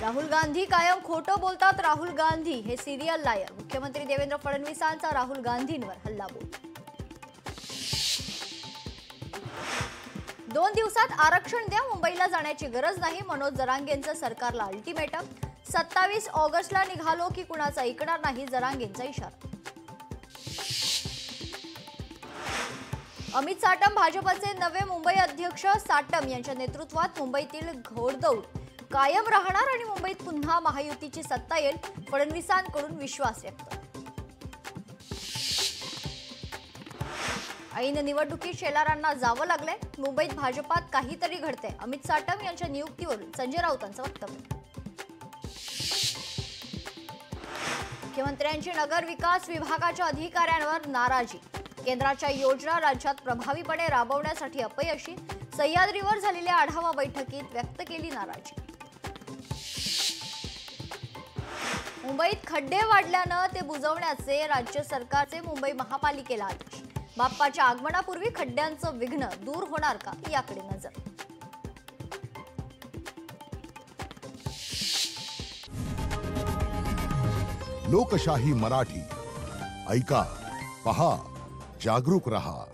राहुल गांधी कायम खोटं बोलतात. राहुल गांधी हे सिरियल लायर. मुख्यमंत्री देवेंद्र फडणवीसांचा राहुल गांधींवर हल्लाबोल. 2 दिवसात आरक्षण द्या, मुंबईला जाण्याची गरज नाही. मनोज जरांगेंचं सरकारला अल्टिमेटम. 27 ऑगस्टला निघालो की कुणाचा ऐकणार नाही, जरांगेंचा इशारा. अमित साटम भाजपचे नवे मुंबई अध्यक्ष. साटम यांच्या नेतृत्वात मुंबईतील घोडदौड कायम राहणार आणि मुंबईत पुन्हा महायुतीची सत्ता येईल, फडणवीसांकडून विश्वास व्यक्त. ऐन निवडणुकीत शेलारांना जावं लागलंय. मुंबईत भाजपात काहीतरी घडतंय. अमित साटम यांच्या नियुक्तीवरून संजय राऊतांचं वक्तव्य. मुख्यमंत्र्यांची नगर विकास विभागाच्या अधिकाऱ्यांवर नाराजी. केंद्राच्या योजना राज्यात प्रभावीपणे राबवण्यासाठी अपयशी. सह्याद्रीवर झालेल्या आढावा बैठकीत व्यक्त केली नाराजी. मुंबईत खड्डे वाढल्यानं ते बुजवण्याचे राज्य सरकारचे मुंबई महापालिकेला आदेश. बाप्पाच्या आगमनापूर्वी खड्ड्यांचं विघ्न दूर होणार का, याकडे नजर. लोकशाही मराठी ऐका, पहा, जागरूक रहा.